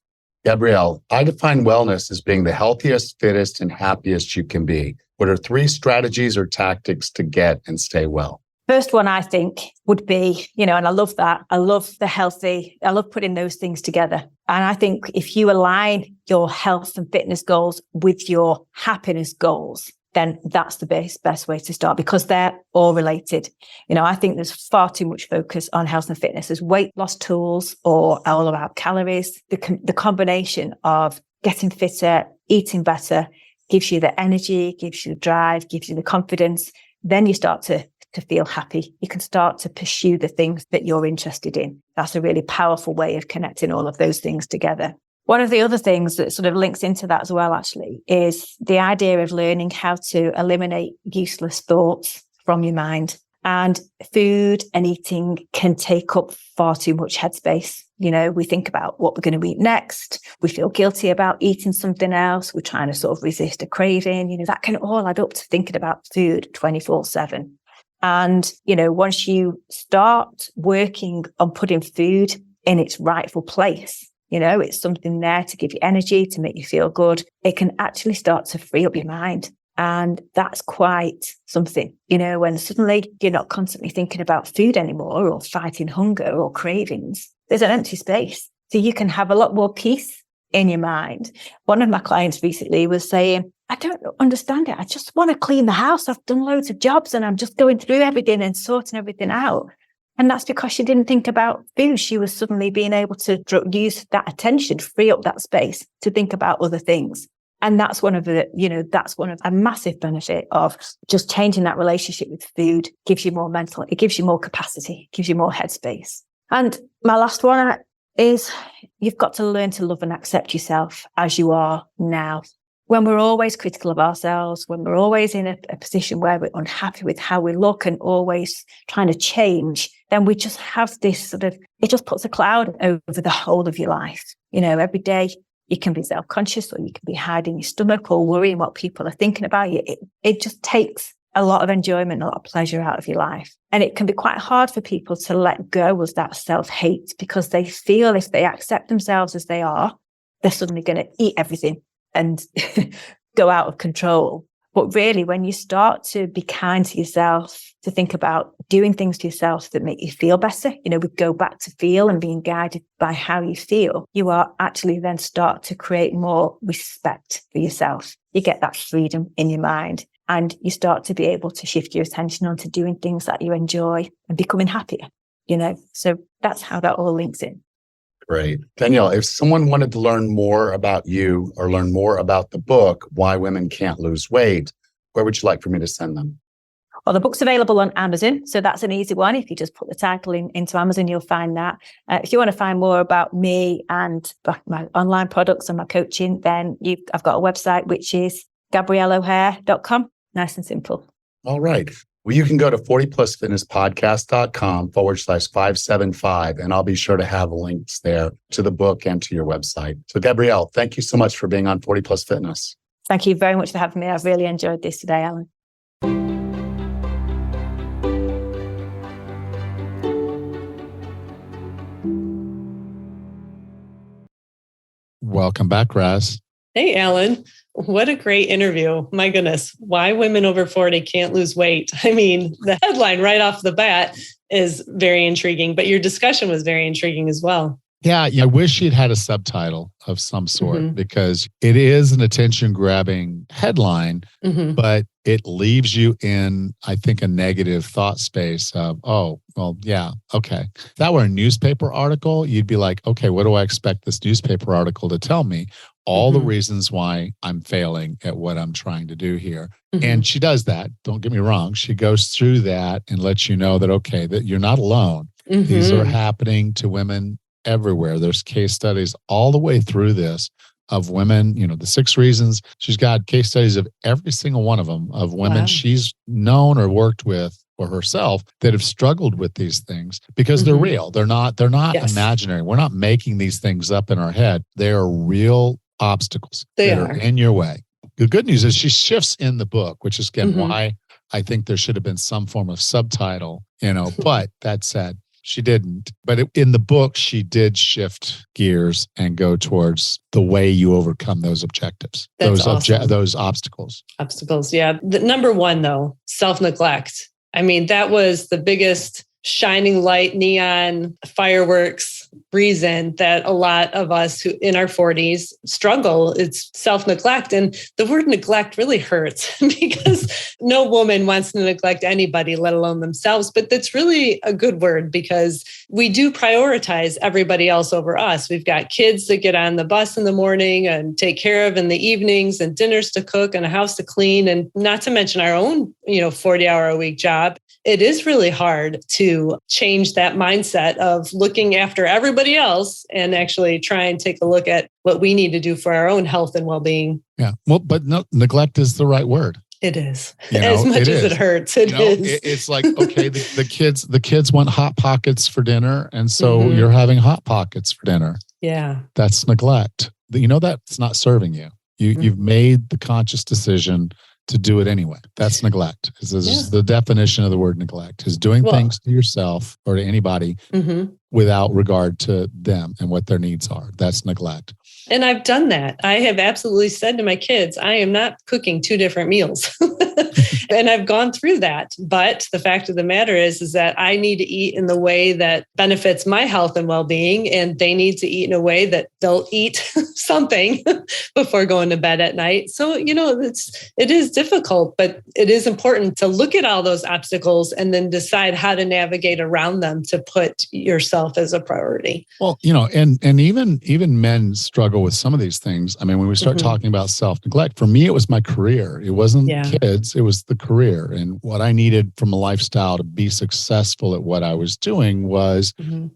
Gabrielle, I define wellness as being the healthiest, fittest, and happiest you can be. What are 3 strategies or tactics to get and stay well? First one, I think, would be, and I love that. I love the healthy. I love putting those things together. And I think if you align your health and fitness goals with your happiness goals, then that's the best way to start because they're all related. I think there's far too much focus on health and fitness as weight loss tools or all about calories. The combination of getting fitter, eating better, gives you the energy, gives you the drive, gives you the confidence. Then you start to feel happy. You can start to pursue the things that you're interested in. That's a really powerful way of connecting all of those things together. One of the other things that sort of links into that as well, actually, is the idea of learning how to eliminate useless thoughts from your mind. And food and eating can take up far too much headspace. We think about what we're going to eat next. We feel guilty about eating something else. We're trying to sort of resist a craving. That can all add up to thinking about food 24/7. And, once you start working on putting food in its rightful place, it's something there to give you energy, to make you feel good. It can actually start to free up your mind. And that's quite something, when suddenly you're not constantly thinking about food anymore or fighting hunger or cravings. There's an empty space. So you can have a lot more peace in your mind. One of my clients recently was saying, I don't understand it. I just want to clean the house. I've done loads of jobs and I'm just going through everything and sorting everything out. And that's because she didn't think about food. She was suddenly being able to use that attention, free up that space to think about other things. And that's one of a massive benefit of just changing that relationship with food. Gives you more it gives you more capacity, gives you more headspace. And my last one is you've got to learn to love and accept yourself as you are now. When we're always critical of ourselves, when we're always in a position where we're unhappy with how we look and always trying to change, then we just have this it just puts a cloud over the whole of your life. Every day you can be self-conscious or you can be hiding your stomach or worrying what people are thinking about you. It just takes a lot of enjoyment, a lot of pleasure out of your life. And it can be quite hard for people to let go of that self-hate because they feel if they accept themselves as they are, they're suddenly going to eat everything and go out of control. But really, when you start to be kind to yourself, to think about doing things to yourself that make you feel better, we go back to feel and being guided by how you feel, you are actually then start to create more respect for yourself. You get that freedom in your mind and you start to be able to shift your attention onto doing things that you enjoy and becoming happier, So that's how that all links in. Great. Danielle, if someone wanted to learn more about you or learn more about the book, Why Women Can't Lose Weight, where would you like for me to send them? Well, the book's available on Amazon, so that's an easy one. If you just put the title into Amazon, you'll find that. If you want to find more about me and my online products and my coaching, then I've got a website, which is GabrielleO'Hare.com. Nice and simple. All right. Well, you can go to 40plusfitnesspodcast.com/575, and I'll be sure to have links there to the book and to your website. So, Gabrielle, thank you so much for being on 40 Plus Fitness. Thank you very much for having me. I've really enjoyed this today, Alan. Welcome back, Raz. Hey, Alan. What a great interview. My goodness. Why women over 40 can't lose weight. I mean, the headline right off the bat is very intriguing, but your discussion was very intriguing as well. Yeah, I wish she'd had a subtitle of some sort because it is an attention-grabbing headline, but it leaves you in, I think, a negative thought space of, oh, well, yeah, okay. If that were a newspaper article, you'd be like, okay, what do I expect this newspaper article to tell me? all the reasons why I'm failing at what I'm trying to do here. And she does that. Don't get me wrong. She goes through that and lets you know that, okay, that you're not alone. These are happening to women everywhere. There's case studies all the way through this of women, the 6 reasons. She's got case studies of every single one of them of women she's known or worked with or herself that have struggled with these things because they're real. They're not imaginary. We're not making these things up in our head. They are real obstacles that are in your way. The good news is she shifts in the book, which is again why I think there should have been some form of subtitle, but that said, she didn't. But in the book, she did shift gears and go towards the way you overcome those objectives, those obstacles. Obstacles, yeah. The number one, though, self-neglect. I mean, that was the biggest shining light, neon fireworks reason that a lot of us who in our 40s struggle. It's self-neglect. And the word neglect really hurts because no woman wants to neglect anybody, let alone themselves. But that's really a good word because we do prioritize everybody else over us. We've got kids that get on the bus in the morning and take care of in the evenings and dinners to cook and a house to clean. And not to mention our own, 40-hour-a-week job. It is really hard to change that mindset of looking after everybody else and actually try and take a look at what we need to do for our own health and well-being. Yeah. Well, but no, neglect is the right word. It is. As much as it hurts, it is. It's like, okay, the kids want Hot Pockets for dinner. And so you're having Hot Pockets for dinner. Yeah. That's neglect. That's not serving you. You've made the conscious decision to do it anyway. That's neglect. This is the definition of the word neglect, is doing things to yourself or to anybody without regard to them and what their needs are. That's neglect. And I've done that. I have absolutely said to my kids, I am not cooking 2 different meals. And I've gone through that. But the fact of the matter is that I need to eat in the way that benefits my health and well-being. And they need to eat in a way that they'll eat something before going to bed at night. So, it is difficult, but it is important to look at all those obstacles and then decide how to navigate around them to put yourself as a priority. Well, and even men struggle with some of these things. I mean, when we start talking about self-neglect, for me, it was my career. It wasn't kids. It was the career. And what I needed from a lifestyle to be successful at what I was doing was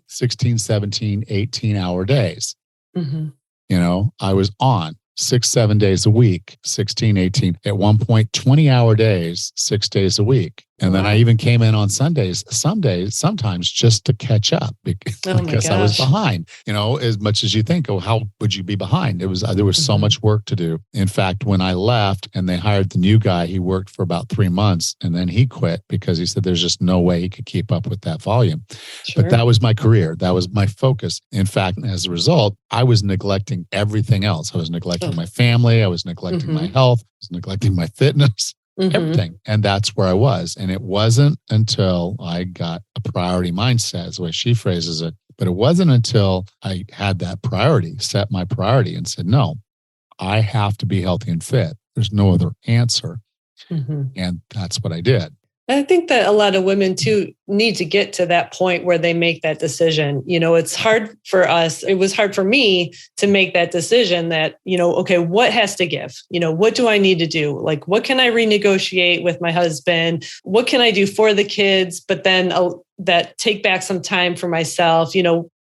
16, 17, 18-hour days. I was on 6-7 days a week, 16, 18, at one point, 20-hour days, 6 days a week. And then I even came in on Sundays, sometimes just to catch up because I was behind, as much as you think, how would you be behind? There was so much work to do. In fact, when I left and they hired the new guy, he worked for about 3 months and then he quit because he said there's just no way he could keep up with that volume. Sure. But that was my career. That was my focus. In fact, as a result, I was neglecting everything else. I was neglecting my family. I was neglecting my health. I was neglecting my fitness. Everything. And that's where I was. And it wasn't until I got a priority mindset, is the way she phrases it. But it wasn't until I had that priority, set my priority and said, no, I have to be healthy and fit. There's no other answer. And that's what I did. I think that a lot of women too need to get to that point where they make that decision. It's hard for us. It was hard for me to make that decision that, okay, what has to give? What do I need to do? Like, what can I renegotiate with my husband? What can I do for the kids? But then that take back some time for myself,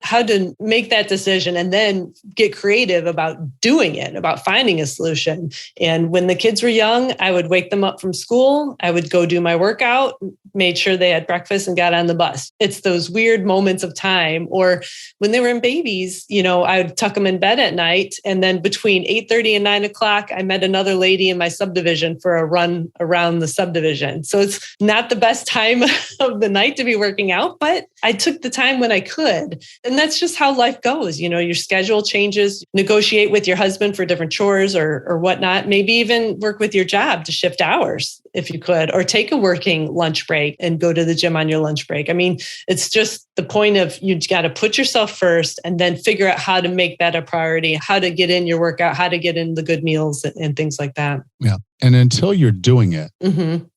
how to make that decision and then get creative about doing it, about finding a solution. And when the kids were young, I would wake them up from school. I would go do my workout, made sure they had breakfast and got on the bus. It's those weird moments of time. Or when they were in babies, I would tuck them in bed at night. And then between 8:30 and 9 o'clock, I met another lady in my subdivision for a run around the subdivision. So it's not the best time of the night to be working out, but I took the time when I could. And that's just how life goes. Your schedule changes, negotiate with your husband for different chores or whatnot, maybe even work with your job to shift hours if you could, or take a working lunch break and go to the gym on your lunch break. I mean, it's just the point of you got to put yourself first and then figure out how to make that a priority, how to get in your workout, how to get in the good meals and things like that. Yeah. And until you're doing it,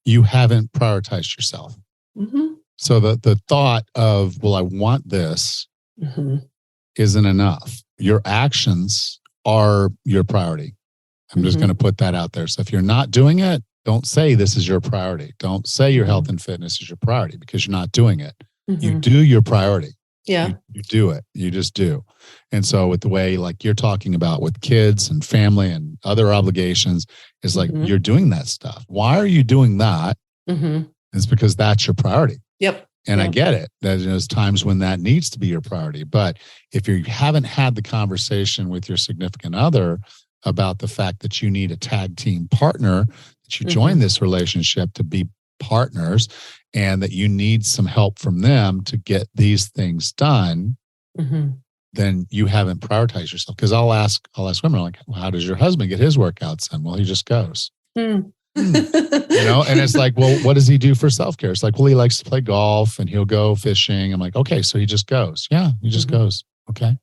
you haven't prioritized yourself. So the thought of, well, I want this isn't enough. Your actions are your priority. I'm just going to put that out there. So if you're not doing it, don't say this is your priority. Don't say your health and fitness is your priority because you're not doing it. You do your priority. Yeah. You do it. You just do. And so with the way like you're talking about with kids and family and other obligations is like you're doing that stuff. Why are you doing that? It's because that's your priority. Yep. And I get it. There's times when that needs to be your priority. But if you haven't had the conversation with your significant other about the fact that you need a tag team partner, that you join this relationship to be partners, and that you need some help from them to get these things done, then you haven't prioritized yourself. Because I'll ask women like, well, how does your husband get his workouts done? Well, he just goes. And it's like, well, what does he do for self-care? It's like, well, he likes to play golf and he'll go fishing. I'm like, okay, so he just goes. Yeah, he just goes. Okay.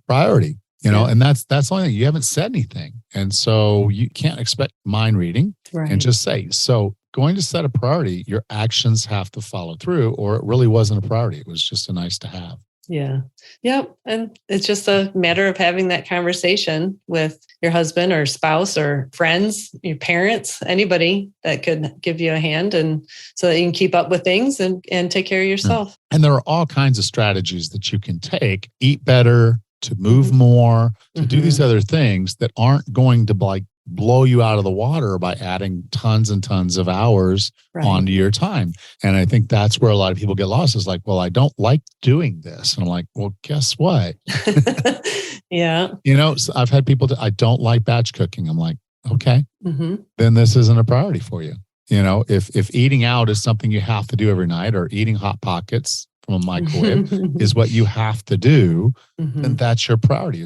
Priority, and that's the only thing. You haven't said anything. And so you can't expect mind reading and just say, so going to set a priority, your actions have to follow through, or it really wasn't a priority. It was just a nice to have. Yeah. Yep. And it's just a matter of having that conversation with your husband or spouse or friends, your parents, anybody that could give you a hand, and so that you can keep up with things and take care of yourself. And there are all kinds of strategies that you can take, eat better, to move more, to do these other things that aren't going to like blow you out of the water by adding tons and tons of hours onto your time. And I think that's where a lot of people get lost is like, well, I don't like doing this. And I'm like, well, guess what? Yeah. So I've had people, I don't like batch cooking. I'm like, okay, then this isn't a priority for you. If eating out is something you have to do every night, or eating Hot Pockets from a microwave is what you have to do, then that's your priority.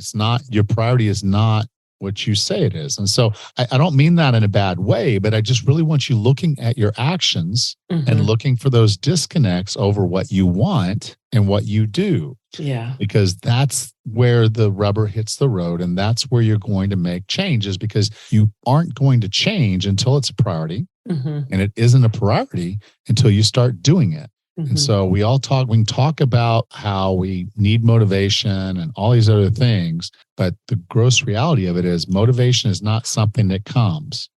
Your priority is not what you say it is. And so I don't mean that in a bad way, but I just really want you looking at your actions and looking for those disconnects over what you want and what you do. Yeah. Because that's where the rubber hits the road, and that's where you're going to make changes, because you aren't going to change until it's a priority. And it isn't a priority until you start doing it. And so we can talk about how we need motivation and all these other things, but the gross reality of it is motivation is not something that comes.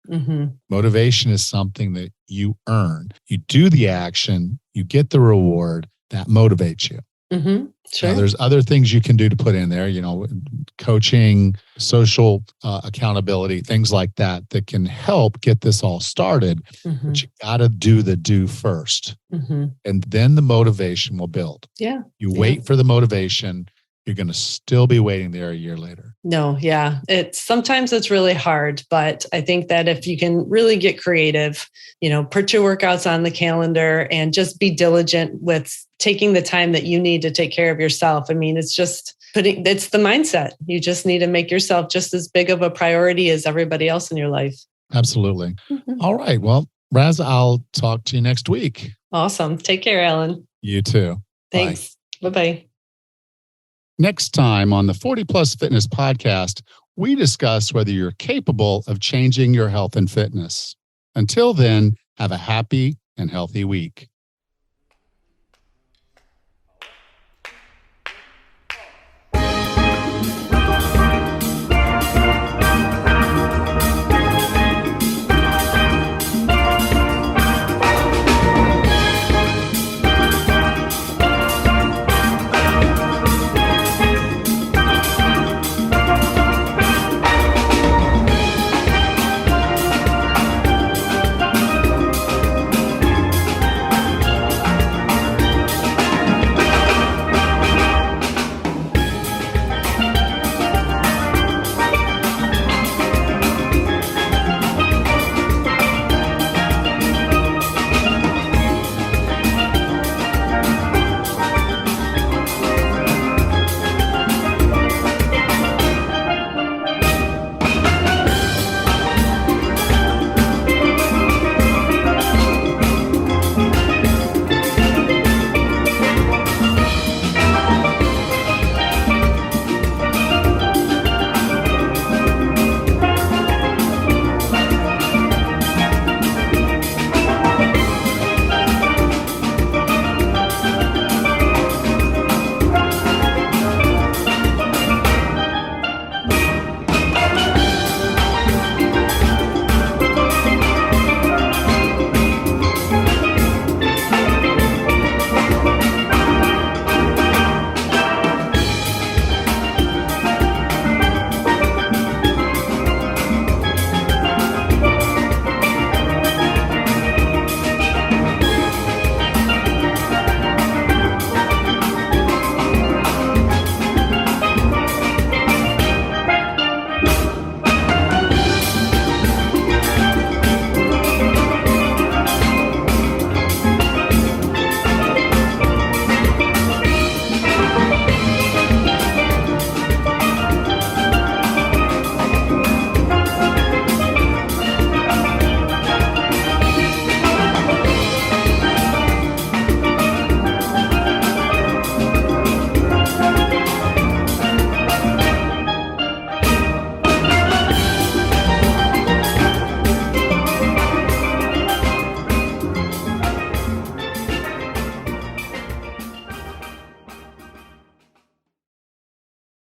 Motivation is something that you earn. You do the action, you get the reward, that motivates you. Sure. Now, there's other things you can do to put in there, coaching, social accountability, things like that can help get this all started. But you got to do the do first. And then the motivation will build. Yeah. You wait for the motivation, you're going to still be waiting there a year later. No, yeah. Sometimes it's really hard, but I think that if you can really get creative, put your workouts on the calendar and just be diligent with taking the time that you need to take care of yourself. I mean, it's the mindset. You just need to make yourself just as big of a priority as everybody else in your life. Absolutely. All right. Well, Raz, I'll talk to you next week. Awesome. Take care, Alan. You too. Thanks. Bye-bye. Next time on the 40 Plus Fitness Podcast, we discuss whether you're capable of changing your health and fitness. Until then, have a happy and healthy week.